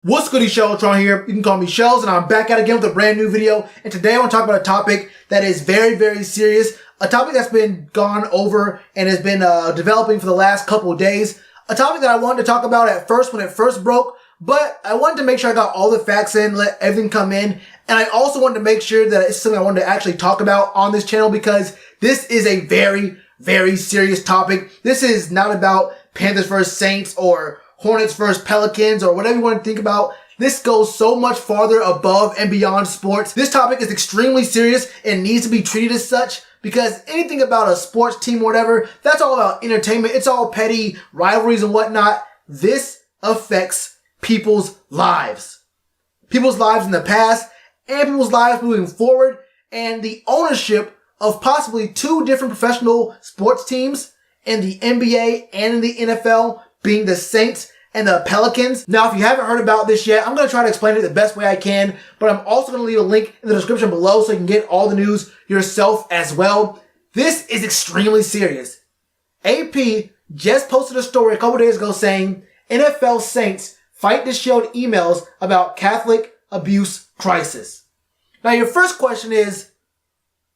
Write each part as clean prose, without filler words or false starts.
What's goody, Shellitronnn here. You can call me Shells, and I'm back at it again with a brand new video. And today I want to talk about a topic that is very, very serious. A topic that's been gone over and has been developing for the last couple of days. A topic that I wanted to talk about at first when it first broke, but I wanted to make sure I got all the facts in, let everything come in. And I also wanted to make sure that it's something I wanted to actually talk about on this channel because this is a very, very serious topic. This is not about Panthers versus Saints or Hornets versus Pelicans or whatever you want to think about. This goes so much farther above and beyond sports. This topic is extremely serious and needs to be treated as such because anything about a sports team or whatever, that's all about entertainment. It's all petty rivalries and whatnot. This affects people's lives. People's lives in the past and people's lives moving forward, and the ownership of possibly two different professional sports teams in the NBA and in the NFL being the Saints and the Pelicans. Now, if you haven't heard about this yet, I'm going to try to explain it the best way I can, but I'm also going to leave a link in the description below so you can get all the news yourself as well. This is extremely serious. AP just posted a story a couple days ago saying NFL Saints fight to shield emails about Catholic abuse crisis. Now, your first question is,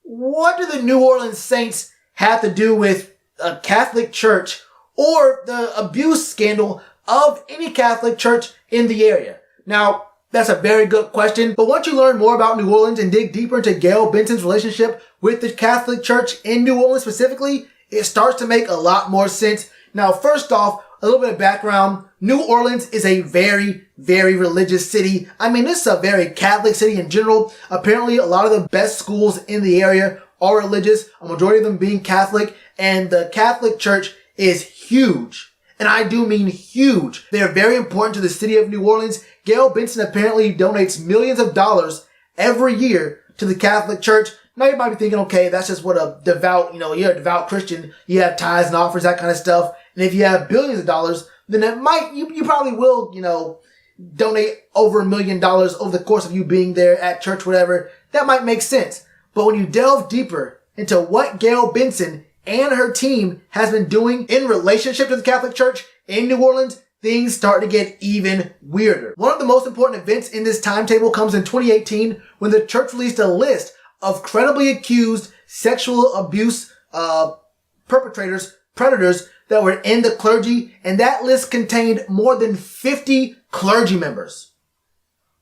what do the New Orleans Saints have to do with a Catholic church or the abuse scandal of any Catholic church in the area? Now, that's a very good question, but once you learn more about New Orleans and dig deeper into Gayle Benson's relationship with the Catholic Church in New Orleans specifically, it starts to make a lot more sense. Now, first off, a little bit of background. New Orleans is a very, very religious city. I mean, this is a very Catholic city in general. Apparently, a lot of the best schools in the area are religious, a majority of them being Catholic, and the Catholic Church is huge. And I do mean huge. They are very important to the city of New Orleans. Gayle Benson apparently donates millions of dollars every year to the Catholic Church. Now you might be thinking, okay, that's just what a devout, you're a devout Christian. You have tithes and offers, that kind of stuff. And if you have billions of dollars, then it might, you probably will, donate over $1 million over the course of you being there at church, whatever. That might make sense. But when you delve deeper into what Gayle Benson and her team has been doing in relationship to the Catholic Church in New Orleans, things start to get even weirder. One of the most important events in this timetable comes in 2018 when the church released a list of credibly accused sexual abuse predators that were in the clergy, and that list contained more than 50 clergy members.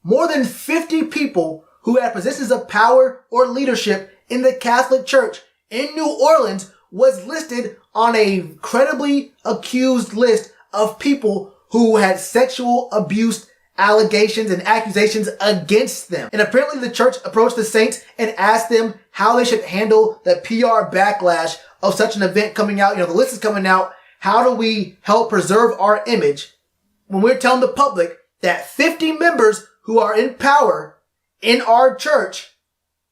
More than 50 people who had positions of power or leadership in the Catholic Church in New Orleans was listed on a credibly accused list of people who had sexual abuse allegations and accusations against them. And apparently the church approached the Saints and asked them how they should handle the PR backlash of such an event coming out. The list is coming out. How do we help preserve our image when we're telling the public that 50 members who are in power in our church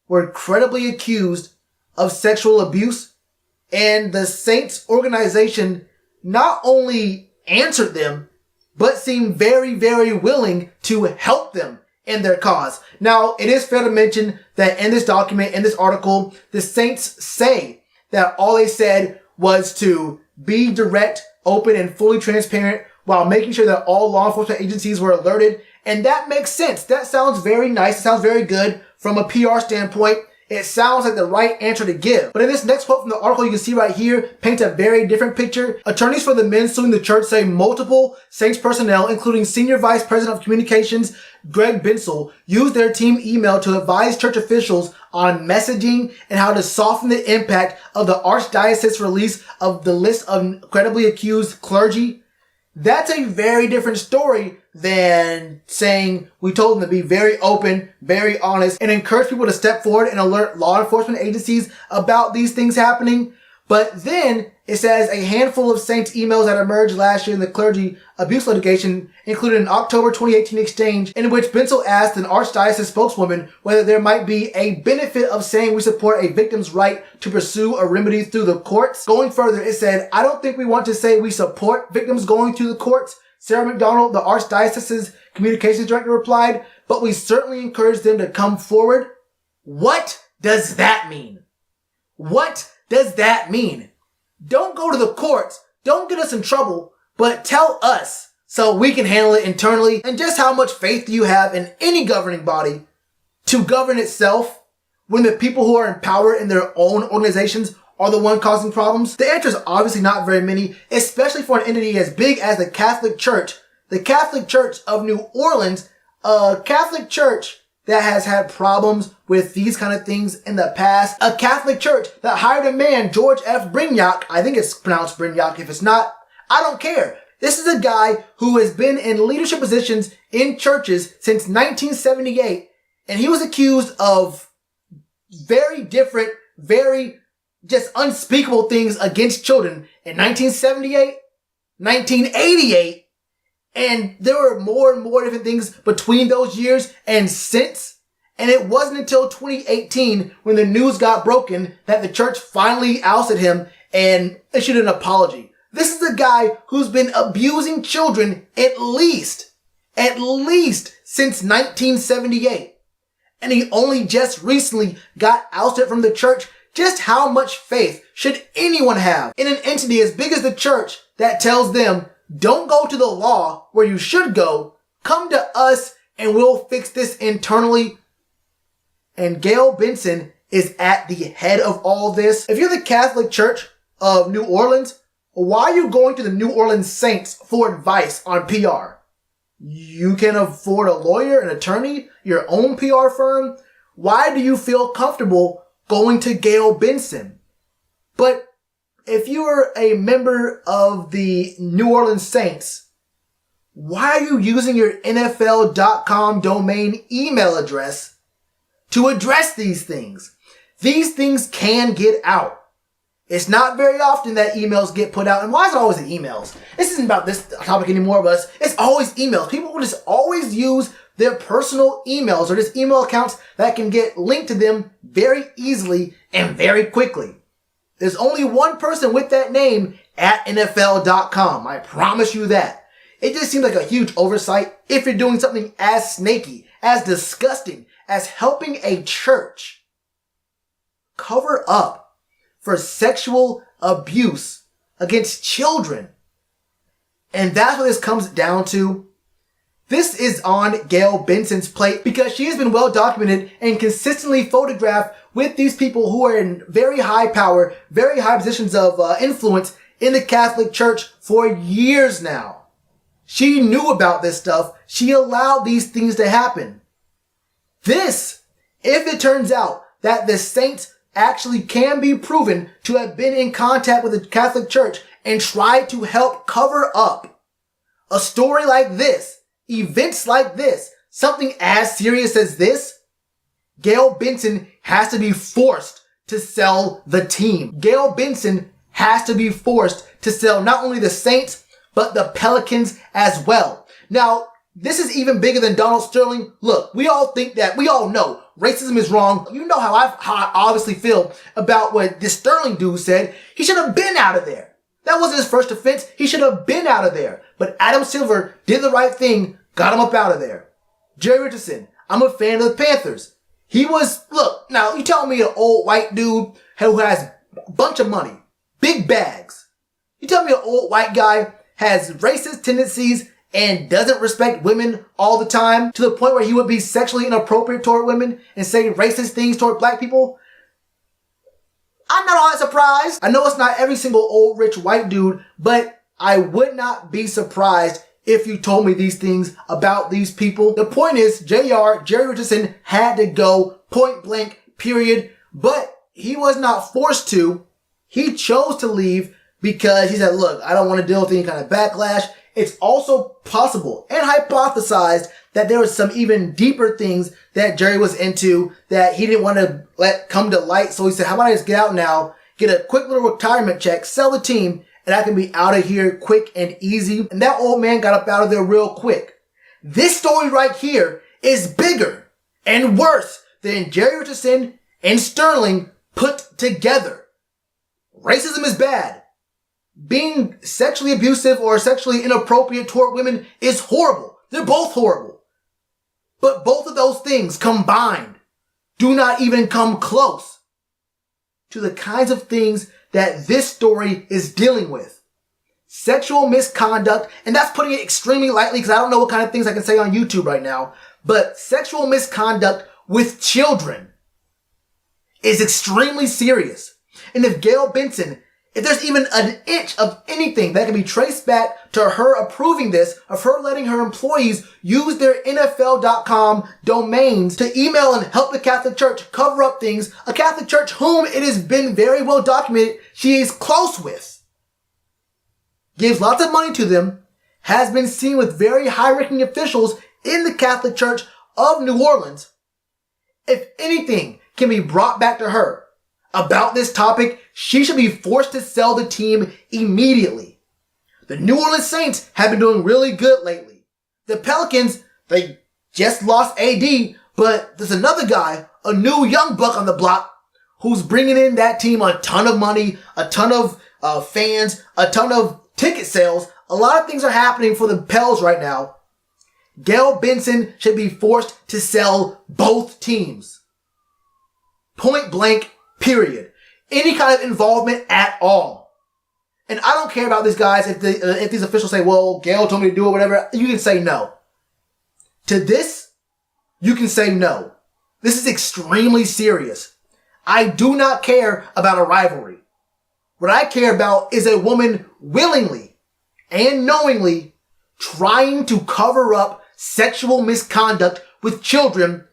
were credibly accused of sexual abuse? And the Saints organization not only answered them, but seemed very, very willing to help them in their cause. Now, it is fair to mention that in this document, in this article, the Saints say that all they said was to be direct, open, and fully transparent while making sure that all law enforcement agencies were alerted. And that makes sense. That sounds very nice. It sounds very good from a PR standpoint. It sounds like the right answer to give. But in this next quote from the article you can see right here paints a very different picture. Attorneys for the men suing the church say multiple Saints personnel, including Senior Vice President of Communications Gayle Benson, used their team email to advise church officials on messaging and how to soften the impact of the Archdiocese release of the list of credibly accused clergy. That's a very different story than saying we told them to be very open, very honest, and encourage people to step forward and alert law enforcement agencies about these things happening. But then it says a handful of Saints emails that emerged last year in the clergy abuse litigation included an October 2018 exchange in which Benson asked an Archdiocese spokeswoman whether there might be a benefit of saying we support a victim's right to pursue a remedy through the courts. Going further, it said, I don't think we want to say we support victims going through the courts. Sarah McDonald, the Archdiocese's communications director, replied, but we certainly encourage them to come forward. What does that mean? What does that mean? Don't go to the courts. Don't get us in trouble, but tell us so we can handle it internally? And just how much faith do you have in any governing body to govern itself when the people who are in power in their own organizations are the one causing problems? The answer is obviously not very many, especially for an entity as big as the Catholic Church. The Catholic Church of New Orleans, a Catholic Church that has had problems with these kind of things in the past. A Catholic Church that hired a man, George F. Brignac. I think it's pronounced Brignac. If it's not, I don't care. This is a guy who has been in leadership positions in churches since 1978, and he was accused of very different, very just unspeakable things against children in 1978, 1988, and there were more and more different things between those years and since. And it wasn't until 2018 when the news got broken that the church finally ousted him and issued an apology. This is a guy who's been abusing children at least since 1978. And he only just recently got ousted from the church. Just how much faith should anyone have in an entity as big as the church that tells them, don't go to the law where you should go, come to us and we'll fix this internally? And Gayle Benson is at the head of all this. If you're the Catholic Church of New Orleans, why are you going to the New Orleans Saints for advice on PR? You can afford a lawyer, an attorney, your own PR firm. Why do you feel comfortable going to Gayle Benson? But if you are a member of the New Orleans Saints, why are you using your NFL.com domain email address to address these things? These things can get out. It's not very often that emails get put out. And why is it always in emails? This isn't about this topic anymore, but it's always emails. People will just always use their personal emails or just email accounts that can get linked to them very easily and very quickly. There's only one person with that name at NFL.com. I promise you that. It just seems like a huge oversight if you're doing something as snaky, as disgusting as helping a church cover up for sexual abuse against children. And that's what this comes down to. This is on Gayle Benson's plate because she has been well documented and consistently photographed with these people who are in very high power, very high positions of influence in the Catholic Church for years now. She knew about this stuff. She allowed these things to happen. This, if it turns out that the saints actually can be proven to have been in contact with the Catholic Church and tried to help cover up a story like this, events like this, something as serious as this, Gayle Benson has to be forced to sell the team. Gayle Benson has to be forced to sell not only the Saints, but the Pelicans as well. Now, this is even bigger than Donald Sterling. Look, we all know racism is wrong. You know how I obviously feel about what this Sterling dude said. He should have been out of there. That wasn't his first offense. He should have been out of there. But Adam Silver did the right thing, got him up out of there. Jerry Richardson, I'm a fan of the Panthers. Look, now you tell me an old white dude who has a bunch of money, big bags. You tell me an old white guy has racist tendencies and doesn't respect women all the time to the point where he would be sexually inappropriate toward women and say racist things toward black people? I'm not all that surprised. I know it's not every single old rich white dude, but I would not be surprised if you told me these things about these people. The point is, Jerry Richardson had to go point blank, period. But he was not forced to. He chose to leave because he said, look, I don't want to deal with any kind of backlash. It's also possible and hypothesized that there was some even deeper things that Jerry was into that he didn't want to let come to light. So he said, how about I just get out now, get a quick little retirement check, sell the team, and I can be out of here quick and easy. And that old man got up out of there real quick. This story right here is bigger and worse than Jerry Richardson and Sterling put together. Racism is bad. Being sexually abusive or sexually inappropriate toward women is horrible. They're both horrible. But both of those things combined do not even come close to the kinds of things that this story is dealing with. sexual misconduct, and that's putting it extremely lightly because I don't know what kind of things I can say on YouTube right now, but sexual misconduct with children is extremely serious. And if Gayle Benson, if there's even an inch of anything that can be traced back to her approving this, of her letting her employees use their NFL.com domains to email and help the Catholic Church cover up things, a Catholic Church whom it has been very well documented she is close with, gives lots of money to them, has been seen with very high-ranking officials in the Catholic Church of New Orleans. If anything can be brought back to her about this topic, she should be forced to sell the team immediately. The New Orleans Saints have been doing really good lately. The Pelicans, they just lost AD, but there's another guy, a new young buck on the block, who's bringing in that team a ton of money, a ton of fans, a ton of ticket sales. A lot of things are happening for the Pels right now. Gayle Benson should be forced to sell both teams. Point blank, period. Any kind of involvement at all. And I don't care about these guys if these officials say, well, Gayle told me to do it, whatever. You can say no. To this, you can say no. This is extremely serious. I do not care about a rivalry. What I care about is a woman willingly and knowingly trying to cover up sexual misconduct with children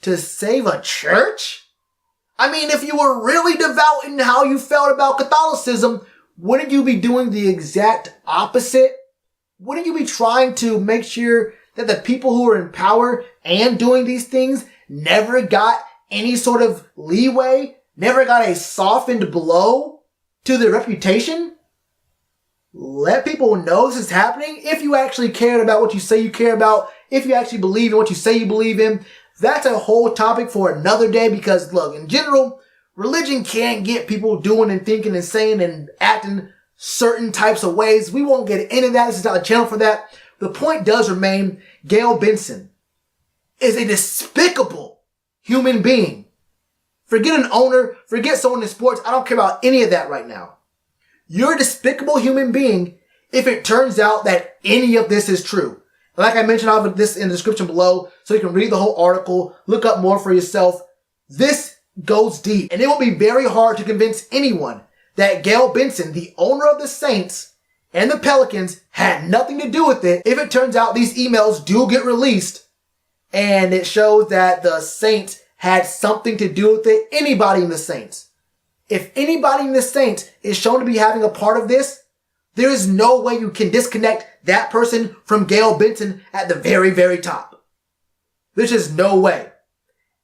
to save a church? I mean, if you were really devout in how you felt about Catholicism, wouldn't you be doing the exact opposite? Wouldn't you be trying to make sure that the people who are in power and doing these things never got any sort of leeway, never got a softened blow to their reputation? Let people know this is happening. If you actually cared about what you say you care about, if you actually believe in what you say you believe in, that's a whole topic for another day because, look, in general, religion can get people doing and thinking and saying and acting certain types of ways. We won't get into that. This is not a channel for that. The point does remain, Gayle Benson is a despicable human being. Forget an owner, forget someone in sports. I don't care about any of that right now. You're a despicable human being if it turns out that any of this is true. Like I mentioned, I'll have this in the description below so you can read the whole article, look up more for yourself. This goes deep, and it will be very hard to convince anyone that Gayle Benson, the owner of the Saints and the Pelicans, had nothing to do with it if it turns out these emails do get released and it shows that the Saints had something to do with it. Anybody in the Saints. If anybody in the Saints is shown to be having a part of this, there is no way you can disconnect that person from Gayle Benson at the very, very top. There's just no way.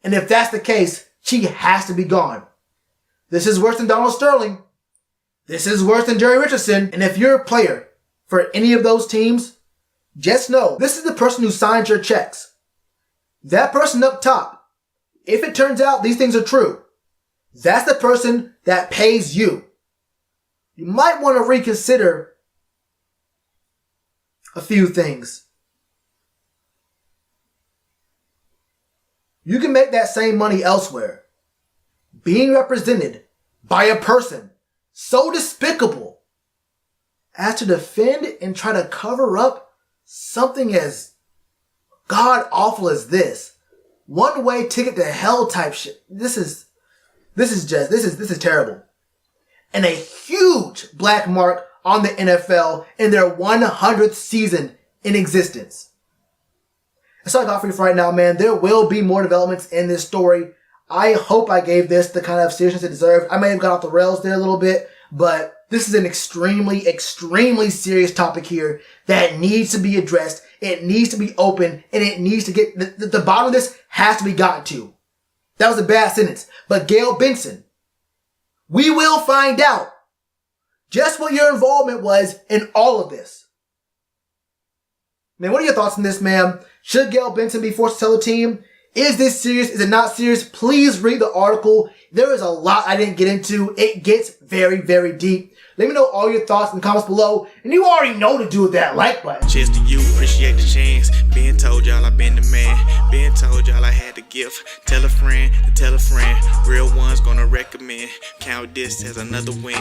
And if that's the case, she has to be gone. This is worse than Donald Sterling. This is worse than Jerry Richardson. And if you're a player for any of those teams, just know this is the person who signs your checks. That person up top, if it turns out these things are true, that's the person that pays you. You might want to reconsider a few things. You can make that same money elsewhere, being represented by a person so despicable as to defend and try to cover up something as god awful as this. One-way ticket to hell type shit. This is terrible. And a huge black mark on the NFL in their 100th season in existence. That's all I got for you for right now, man. There will be more developments in this story. I hope I gave this the kind of seriousness it deserved. I may have got off the rails there a little bit, but this is an extremely, extremely serious topic here that needs to be addressed. It needs to be open, and it needs to get, the bottom of this has to be gotten to. That was a bad sentence. But Gayle Benson, we will find out just what your involvement was in all of this. Man, what are your thoughts on this, man? Should Gayle Benson be forced to sell the team? Is this serious? Is it not serious? Please read the article. There is a lot I didn't get into. It gets very, very deep. Let me know all your thoughts in the comments below. And you already know to do with that like button. Cheers to you, appreciate the chance. Been told y'all I been the man. Been told y'all I had the gift. Tell a friend to tell a friend. Real ones gonna recommend. Count this as another win.